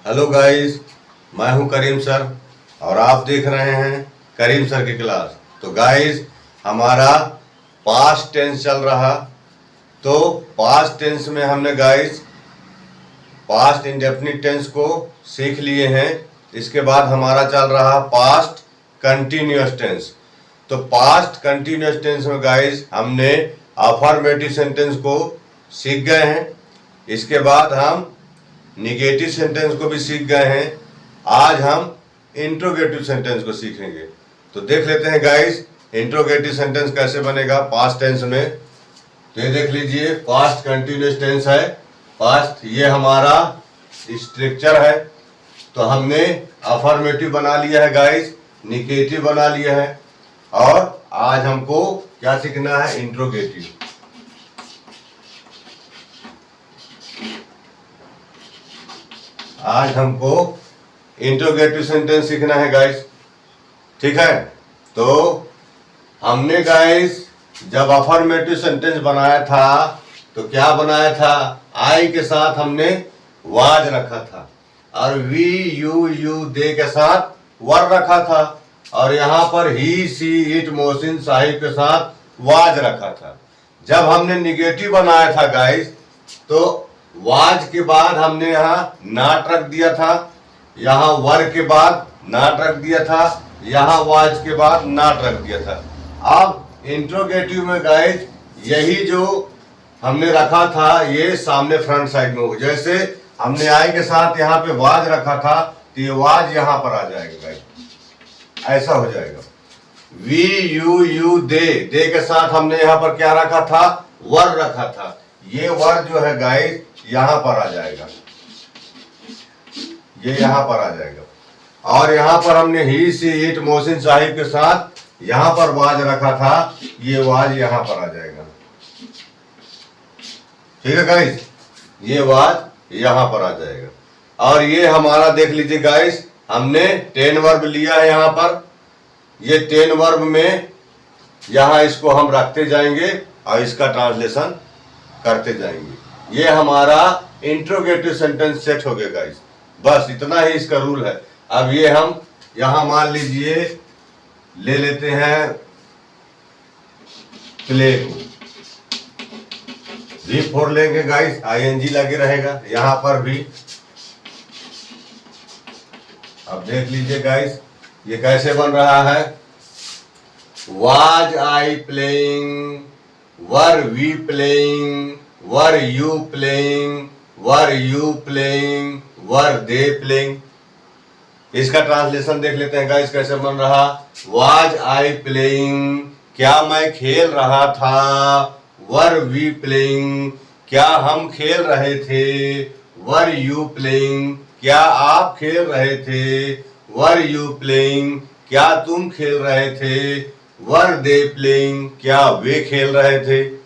Hello guys, मैं हूं करीम sir और आप देख रहे हैं करीम सर की क्लास। तो गाइस, हमारा पास्ट टेंस चल रहा। तो पास्ट टेंस में हमने गाइस पास्ट इंडेफिनिट टेंस को सीख लिए हैं। इसके बाद हमारा चल रहा पास्ट कंटिन्यूअस टेंस। तो पास्ट कंटिन्यूअस टेंस में गाइस हमने अफर्मेटिव सेंटेंस को सीख गए हैं। इसके बाद हम निगेटिव सेंटेंस को भी सीख गए हैं। आज हम इंट्रोगेटिव सेंटेंस को सीखेंगे। तो देख लेते हैं गाइस, इंट्रोगेटिव सेंटेंस कैसे बनेगा पास्ट टेंस में। तो ये देख लीजिए, पास्ट कंटिन्यूअस टेंस है। पास्ट ये हमारा स्ट्रक्चर है। तो हमने अफर्मेटिव बना लिया है गाइस, निगेटिव बना लिया है, और आज हमको क्या सीखना है, इंट्रोगेटिव। आज हमको इंट्रोगेटिव सेंटेंस सीखना है गाइस, ठीक है। तो हमने गाइस जब अफर्मेटिव सेंटेंस बनाया था तो क्या बनाया था, आई के साथ हमने वाज रखा था, और वी यू दे के साथ वर रखा था, और यहाँ पर ही सी इट मोहसिन साहिब के साथ वाज रखा था। जब हमने निगेटिव बनाया था गाइस, तो वाज के बाद हमने यहाँ नाट रख दिया था, यहाँ वर के बाद नाट रख दिया था, यहाँ वाज के बाद नाट रख दिया था। अब इंट्रोगेटिव में गाइस यही जो हमने रखा था ये सामने फ्रंट साइड में हो। जैसे हमने आई के साथ यहाँ पे वाज रखा था तो ये वाज यहाँ पर आ जाएगा गाइस, ऐसा हो जाएगा। वी यू दे के साथ हमने यहाँ पर क्या रखा था, वर रखा था। ये वर जो है गाइस यहां पर आ जाएगा, ये यहां पर आ जाएगा। और यहां पर हमने ही सी इट मोहसिन साहिब के साथ यहां पर वाज रखा था, ये वाज यहां पर आ जाएगा, ठीक है गाइस, ये वाज यहां पर आ जाएगा। और ये हमारा देख लीजिए गाइस, हमने 10 वर्ब लिया है यहाँ पर। ये 10 वर्ब में यहां इसको हम रखते जाएंगे और इसका ट्रांसलेशन करते जाएंगे। ये हमारा इंट्रोगेटिव सेंटेंस सेट हो गया गाइस। बस इतना ही इसका रूल है। अब ये हम यहां मान लीजिए ले लेते हैं प्ले को, V4 लेंगे गाइस, ING लगे रहेगा यहां पर भी। अब देख लीजिए गाइस ये कैसे बन रहा है, was I playing, were we playing, were you playing, were you playing, were they playing. इसका ट्रांसलेशन देख लेते हैं गाइस कैसे बन रहा, वाज आई प्लेइंग, क्या मैं खेल रहा था, वर वी प्लेइंग, क्या हम खेल रहे थे, वर यू प्लेइंग, क्या आप खेल रहे थे, वर यू प्लेइंग, क्या तुम खेल रहे थे, वर दे प्लेइंग, क्या वे खेल रहे थे।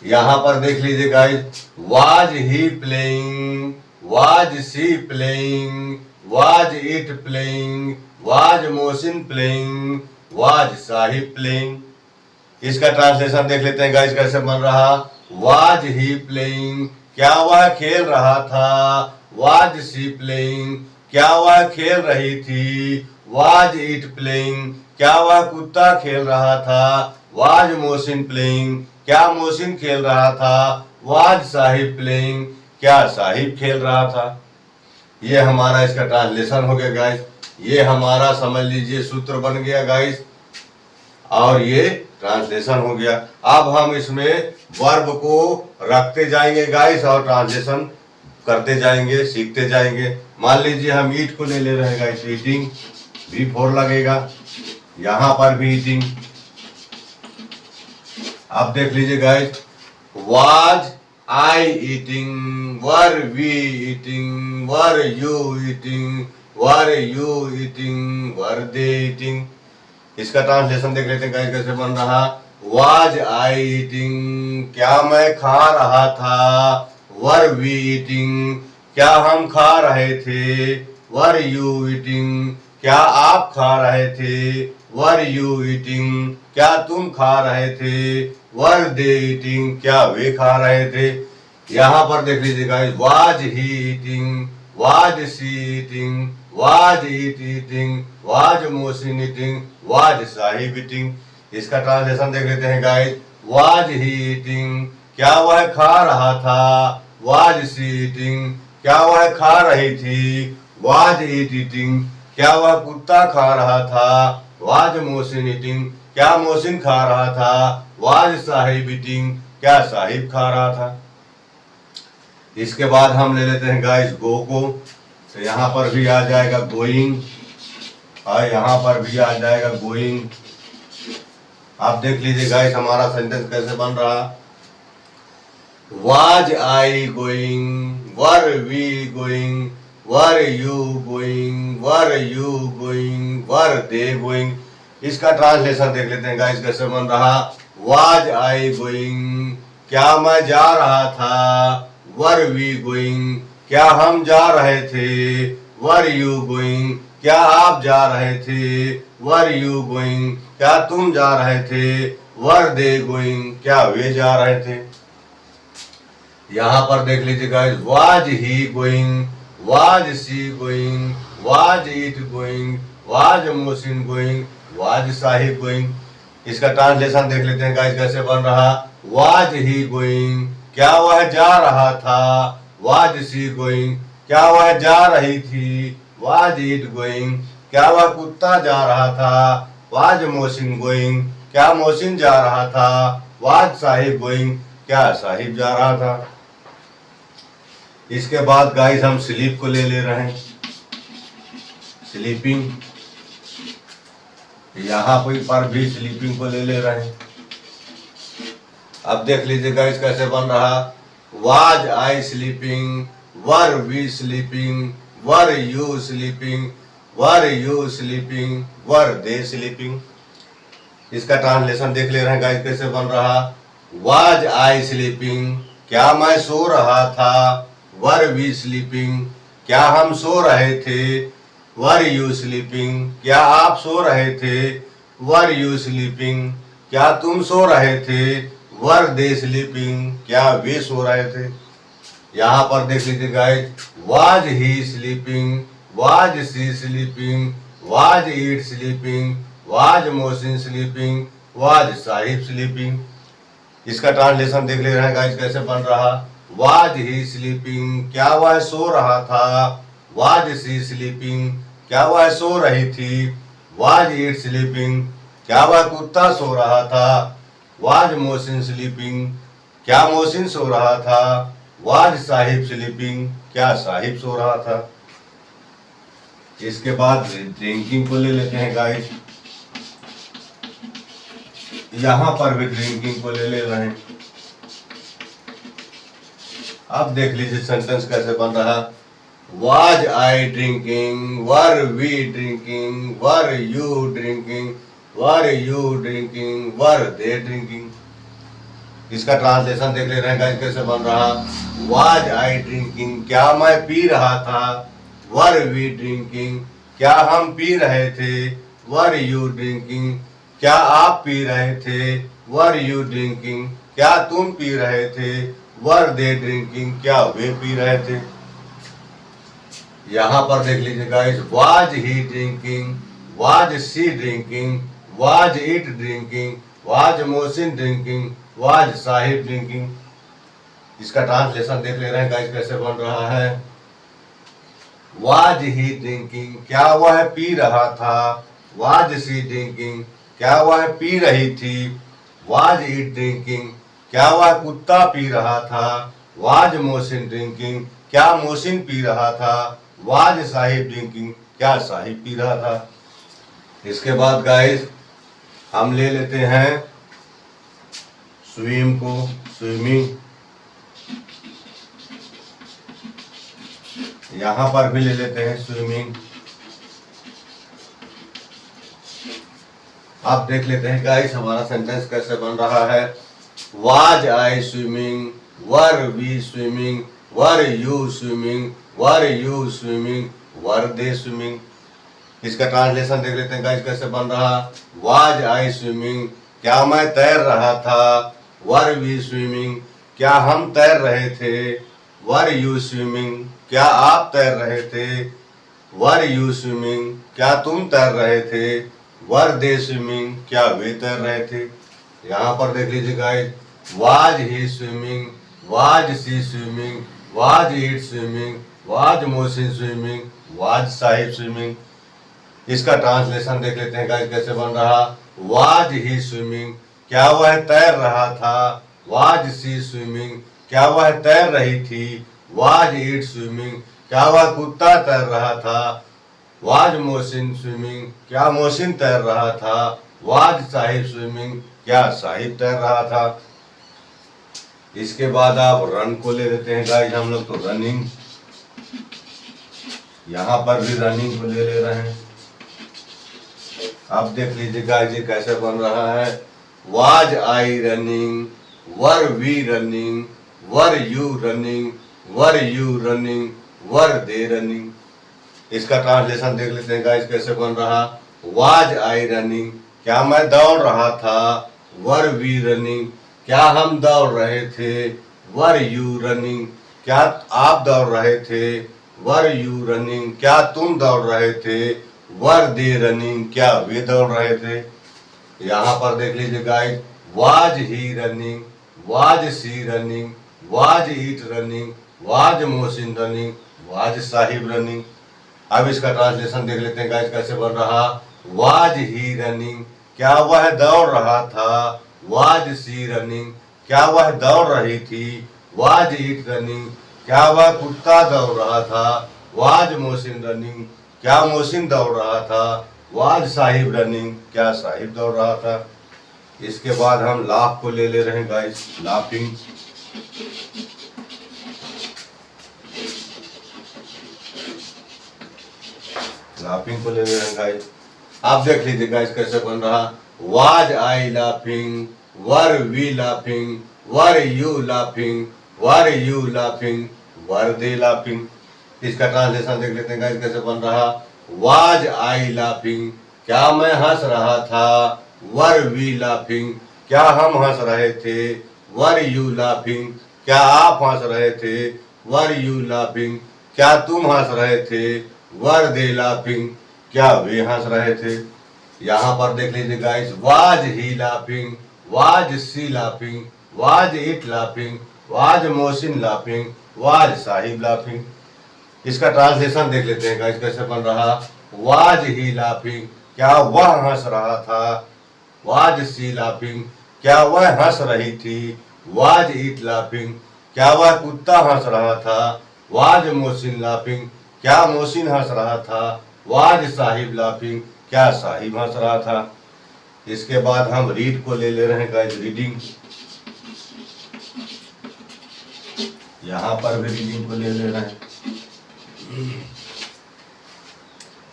यहां पर देख लीजिए guys, was he playing, was she playing, was it playing, was Mohsin playing, was Sahib playing. इसका ट्रांसलेशन देख लेते हैं गाइस कैसे बन रहा, वाज ही प्लेइंग, क्या वह खेल रहा था, वाज सी प्लेइंग, क्या वह खेल रही थी, वाज इट प्लेइंग, क्या वह कुत्ता खेल रहा था, वाज मोहसिन प्लेइंग, क्या मोहसिन खेल रहा था, वाज साहिब प्लेइंग, क्या साहिब खेल रहा था। ये हमारा इसका ट्रांसलेशन हो गया गाइस। ये हमारा समझ लीजिए सूत्र बन गया गाइस, और ये ट्रांसलेशन हो गया। अब हम इसमें वर्ब को रखते जाएंगे गाइस और ट्रांसलेशन करते जाएंगे, सीखते जाएंगे। मान लीजिए हम ईट को ले रहे हैं गाइस, ईटिंग, V4 लगेगा, यहां पर भी ईटिंग। अब देख लीजिए guys, was I eating, were we eating, were you eating, were you eating, were they eating. इसका ट्रांसलेशन देख लेते हैं गाइस कैसे बन रहा, वाज आई ईटिंग, क्या मैं खा रहा था, वर वी ईटिंग, क्या हम खा रहे थे, वर यू ईटिंग, क्या आप खा रहे थे, वर यू ईटिंग, क्या तुम खा रहे थे, वर दे ईटिंग, क्या वे खा रहे थे। यहाँ पर देख लीजिए guys, was he eating, was she eating, was it eating, was Mohsin eating, was Sahib eating। इसका ट्रांसलेशन देख लेते हैं गाइस। was he eating, क्या वह खा रहा था। was she eating, क्या वह खा रही थी। was it eating, क्या वह कुत्ता खा रहा था। was Mohsin eating, क्या मोहसिन खा रहा था। was साहिब eating, क्या साहिब खा रहा था। इसके बाद हम ले लेते हैं गाइस गो को। तो यहाँ पर भी आ जाएगा गोइंग और यहाँ पर भी आ जाएगा गोइंग। आप देख लीजिए गाइस हमारा सेंटेंस कैसे बन रहा। Was I going, were we going, were you going, were you going, were they going। इसका ट्रांसलेशन देख लेते हैं गाइस कैसे बन रहा। Was I going, क्या मैं जा रहा था। Were we going, क्या हम जा रहे थे। Were you going, क्या आप जा रहे थे। Were you going, क्या तुम जा रहे थे। Were they going, क्या वे जा रहे थे। यहाँ पर देख लीजिए guys. Was he going, was she going, was it going, was Mohsin going, was Sahib going। इसका ट्रांसलेशन देख लेते हैं गाइस कैसे बन रहा। Was he going, क्या वह जा रहा था। Was she going, क्या वह जा रही थी। Was it going, क्या वह कुत्ता जा रहा था। Was Mohsin going, क्या मोहसिन जा रहा था। Was साहिब गोइंग, क्या साहिब जा रहा था। इसके बाद गाइस हम स्लीप को ले रहे हैं। स्लीपिंग, यहाँ पर भी स्लीपिंग को ले रहे हैं। अब देख लीजिए गाइस कैसे बन रहा। Was I sleeping, were we sleeping, were you sleeping, were you sleeping, were they sleeping। इसका ट्रांसलेशन देख ले रहे हैं गाइस कैसे बन रहा। Was I sleeping, क्या मैं सो रहा था। Were we sleeping, क्या हम सो रहे थे। Were you sleeping, क्या आप सो रहे थे। Were you sleeping, क्या तुम सो रहे थे। Were they sleeping, क्या वे सो रहे थे। यहाँ पर देख लीजिए guys. Was he sleeping, was she sleeping, was it sleeping, was Mohsin sleeping, was Sahib sleeping। इसका ट्रांसलेशन देख ले रहे हैं गाइस कैसे बन रहा। Was he sleeping, क्या वह सो रहा था। Was she sleeping, क्या वह सो रही थी। Was it sleeping, क्या वह कुत्ता सो रहा था। Was Mohsin sleeping, क्या मोहसिन सो रहा था। Was साहिब sleeping, क्या साहिब सो रहा था। इसके बाद ड्रिंकिंग को ले लेते हैं गाइस। यहाँ पर भी ड्रिंकिंग को ले रहे हैं। अब देख लीजिए सेंटेंस कैसे बन रहा। Was I drinking, were we drinking, were you drinking, were you drinking, were they drinking। इसका ट्रांसलेशन देख ले रहे हैं गाइस कैसे बन रहा। Was I drinking, क्या मैं पी रहा था। Were we drinking, क्या हम पी रहे थे। Were you drinking, क्या आप पी रहे थे। Were you drinking, क्या तुम पी रहे थे। Were they drinking, क्या वे पी रहे थे। यहाँ पर देख लीजिए guys. Was he drinking, was she drinking, was it drinking, was Mohsin drinking, was Sahib drinking। इसका ट्रांसलेशन देख ले रहे हैं गाइस कैसे बन रहा है। Was he drinking, क्या वह पी रहा था। Was she drinking, क्या वह पी रही थी। Was it drinking, क्या वह कुत्ता पी रहा था। Was Mohsin drinking, क्या मोहसिन पी रहा था। Was साहिब ड्रिंकिंग, क्या साहिब पी रहा था। इसके बाद गाइस हम ले लेते हैं स्विम को। स्विमिंग, यहाँ पर भी ले लेते हैं स्विमिंग। आप देख लेते हैं गाइस हमारा सेंटेंस कैसे बन रहा है। Was I swimming, were we swimming, were you swimming, were you swimming, were they swimming। इसका ट्रांसलेशन देख लेते हैं गाइस कैसे बन रहा। Was I swimming, क्या मैं तैर रहा था। Were we swimming, क्या हम तैर रहे थे। Were you swimming, क्या आप तैर रहे थे? वर यू स्विमिंग, क्या तुम तैर रहे थे? वर दे स्विमिंग, क्या वे तैर रहे थे? यहाँ पर देख लीजिए guys, was he swimming, was she swimming, was it swimming, was Mohsin swimming, was Sahib swimming. इसका ट्रांसलेशन देख लेते हैं गाइस कैसे बन रहा। वाज ही स्विमिंग, क्या वह तैर रहा था? वाज सी स्विमिंग, क्या वह तैर रही थी? वाज इट स्विमिंग, क्या वह कुत्ता तैर रहा था? वाज मोहसिन स्विमिंग, क्या मोहसिन तैर रहा था? वाज साहिब स्विमिंग, क्या साहिब तैर रहा था? इसके बाद आप रन को ले लेते हैं गाइस हम लोग, तो रनिंग, यहाँ पर भी रनिंग को ले रहे हैं। अब देख लीजिए गाइस ये कैसे बन रहा है। Was I running, were we running, were you running, were you running, were they running. इसका ट्रांसलेशन देख लेते हैं गाइस कैसे बन रहा। वाज आई रनिंग, क्या मैं दौड़ रहा था? वर वी रनिंग, क्या हम दौड़ रहे थे? वर यू रनिंग, क्या आप दौड़ रहे थे? वर यू रनिंग, क्या तुम दौड़ रहे थे? वर दे रनिंग, क्या वे दौड़ रहे थे? यहाँ पर देख लीजिए guys, was he running, was she running, was it running, was Mohsin running, was Sahib running. अब इसका ट्रांसलेशन देख लेते हैं गाइस कैसे बन रहा। वाज ही रनिंग, क्या वह दौड़ रहा था? वाज सी रनिंग, क्या वह दौड़ रही थी? वाज इट रनिंग, क्या वह कुत्ता दौड़ रहा था? वाज मोहसिन रनिंग, क्या मोहसिन दौड़ रहा था? वाज साहिब रनिंग, क्या साहिब दौड़ रहा था? इसके बाद हम लाफ को ले रहे हैं गाइस, लाफिंग। लाफिंग को ले रहे हैं गाइस। आप देख लीजिए गाइस कैसे बन रहा। Was I laughing, were we laughing, were you laughing, were you laughing, were they laughing. इसका ट्रांसलेशन देख लेते हैं गाइस कैसे बन रहा। वाज आई लाफिंग, क्या मैं हंस रहा था? वर वी लाफिंग, क्या हम हंस रहे थे? वर यू लाफिंग, क्या आप हंस रहे थे? वर यू लाफिंग, क्या तुम हंस रहे थे? वर दे लाफिंग, क्या वे हंस रहे थे? यहाँ पर देख लीजिए guys, was he laughing, was she laughing, was it laughing, was Mohsin laughing, was Sahib laughing. इसका ट्रांसलेशन देख लेते हैं गाइस कैसे बन रहा। वाज ही लाफिंग, क्या वह हंस रहा था? वाज सी लाफिंग, क्या वह हंस रही थी? वाज इट लाफिंग, क्या वह कुत्ता हंस रहा था? वाज मोहसिन लाफिंग, क्या मोहसिन हंस रहा था? वाज साहिब लाफिंग, क्या साहिब हंस रहा था? इसके बाद हम रीड को ले रहे हैं गाइस, रीडिंग। यहाँ पर भी रीडिंग को ले रहे हैं।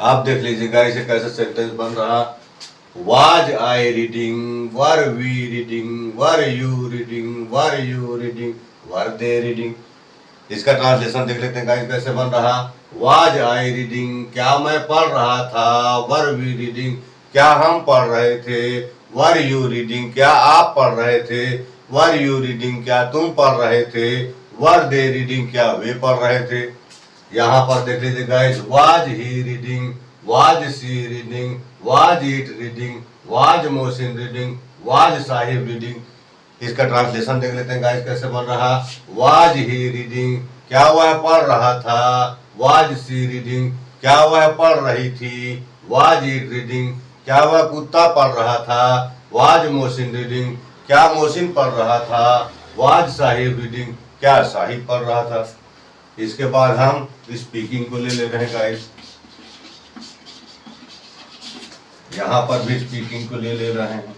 आप देख लीजिए गाइस ये कैसे सेंटेंस बन रहा। Was I reading, were we reading, were you reading, were you reading, were they reading. इसका ट्रांसलेशन देख लेते हैं गाइस कैसे बन रहा। वाज आई रीडिंग, क्या मैं पढ़ रहा था? वर वी रीडिंग, क्या हम पढ़ रहे थे? वर यू रीडिंग, क्या आप पढ़ रहे थे? वर यू रीडिंग, क्या तुम पढ़ रहे थे? वर दे रीडिंग, क्या वे पढ़ रहे थे? यहाँ पर देख लीजिए guys, was he reading, was she reading, was it reading, was Mohsin reading, was Sahib reading. इसका ट्रांसलेशन देख लेते हैं गाइस कैसे बन रहा। वाज ही रीडिंग, क्या वह पढ़ रहा था? वाज सी रीडिंग, क्या वह पढ़ रही थी? वाज इट रीडिंग, क्या वह कुत्ता पढ़ रहा था? वाज मोहसिन रीडिंग, क्या मोहसिन पढ़ रहा था? वाज साहिब रीडिंग, क्या साहिब पढ़ रहा था? इसके बाद हम स्पीकिंग को ले रहे हैं गाइस। यहाँ पर भी स्पीकिंग को ले रहे हैं।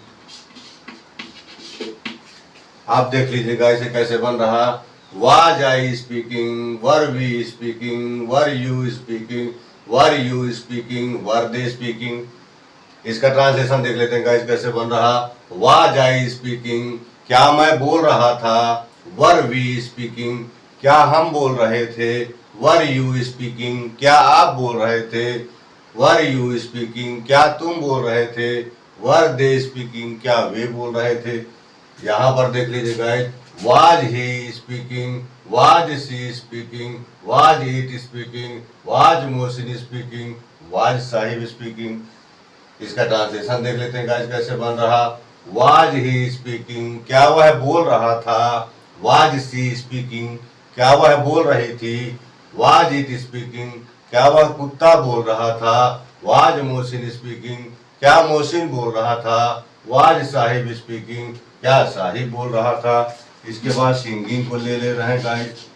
आप देख लीजिए गाइस ये कैसे बन रहा। Was I speaking, were we speaking, were you speaking, were you speaking, were they speaking. इसका ट्रांसलेशन देख लेते हैं गाइस कैसे बन रहा। वाज आई स्पीकिंग, क्या मैं बोल रहा था? वर वी स्पीकिंग, क्या हम बोल रहे थे? वर यू स्पीकिंग, क्या आप बोल रहे थे? वर यू स्पीकिंग, क्या तुम बोल रहे थे? वर दे स्पीकिंग, क्या वे बोल रहे थे? यहाँ पर देख लीजिए guys, was he speaking, was she speaking, was it speaking, was Mohsin speaking, was Sahib speaking। इसका ट्रांसलेशन देख लेते हैं गाइस कैसे बन रहा। was he speaking, क्या वह बोल रहा था। was she speaking, क्या वह बोल रही थी। was it speaking, क्या वह कुत्ता बोल रहा था। was मोहसिन speaking, क्या मोहसिन बोल रहा था। was साहिब speaking, क्या साहिब बोल रहा था। इसके बाद सिंगिंग को ले रहे हैं गाइस,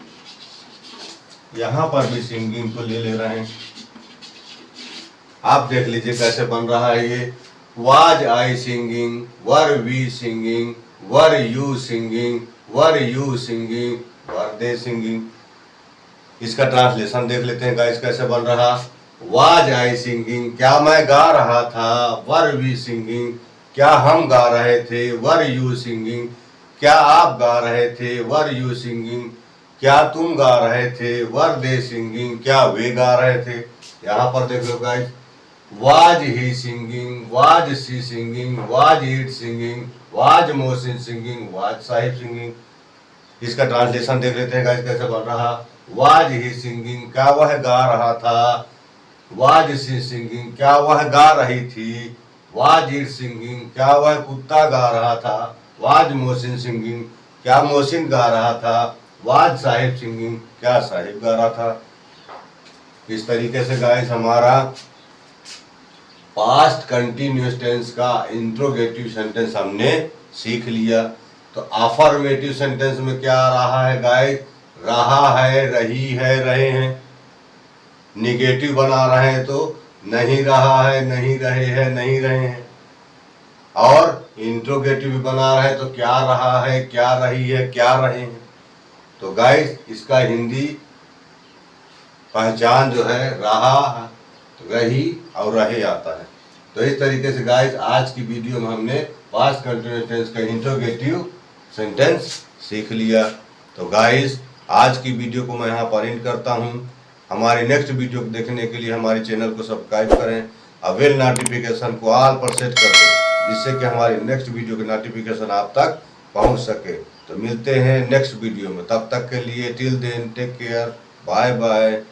यहाँ पर भी सिंगिंग को ले रहे हैं। आप देख लीजिए कैसे बन रहा है ये। Was I singing, were we singing, were you singing, were you singing, were they singing। इसका ट्रांसलेशन देख लेते हैं गाइस कैसे बन रहा। Was I singing, क्या मैं गा रहा था। Were we singing, क्या हम गा रहे थे। Were you singing, क्या आप गा रहे थे। Were you singing, क्या तुम गा रहे थे। Were they singing, क्या वे गा रहे थे। यहाँ पर देख लो guys, was he singing, was she singing, was it singing, was Mohsin singing, was Sahib singing। इसका ट्रांसलेशन देख लेते हैं गाइस कैसे बन रहा। was he singing, क्या वह गा रहा था। was she singing, क्या वह गा रही थी। was it singing, क्या वह कुत्ता गा रहा था। was मोहसिन singing, क्या मोहसिन गा रहा था। was साहिब singing, क्या साहिब गा रहा था। इस तरीके से गाइस हमारा पास्ट कंटिन्यूअस टेंस का इंट्रोगेटिव सेंटेंस हमने सीख लिया। तो अफर्मेटिव सेंटेंस में क्या रहा है गाइस, रहा है, रही है, रहे हैं। निगेटिव बना रहे हैं तो नहीं रहा है, नहीं रहे हैं, नहीं रहे हैं। और इंट्रोगेटिव भी बना रहे हैं तो क्या रहा है, क्या रही है, क्या रहे हैं। तो गाइस इसका हिंदी पहचान जो है रहा, रही और रहे आता है। तो इस तरीके से गाइस आज की वीडियो में हमने पास्ट कंटिन्यूअस टेंस का इंट्रोगेटिव सेंटेंस सीख लिया। तो गाइस आज की वीडियो को मैं यहाँ पर एंड करता हूँ। हमारी नेक्स्ट वीडियो को देखने के लिए हमारे चैनल को सब्सक्राइब करें और बेल नोटिफिकेशन को ऑल पर सेट कर दें, जिससे कि हमारी नेक्स्ट वीडियो की नोटिफिकेशन आप तक पहुँच सके। तो मिलते हैं नेक्स्ट वीडियो में, तब तक के लिए till then take care, bye bye.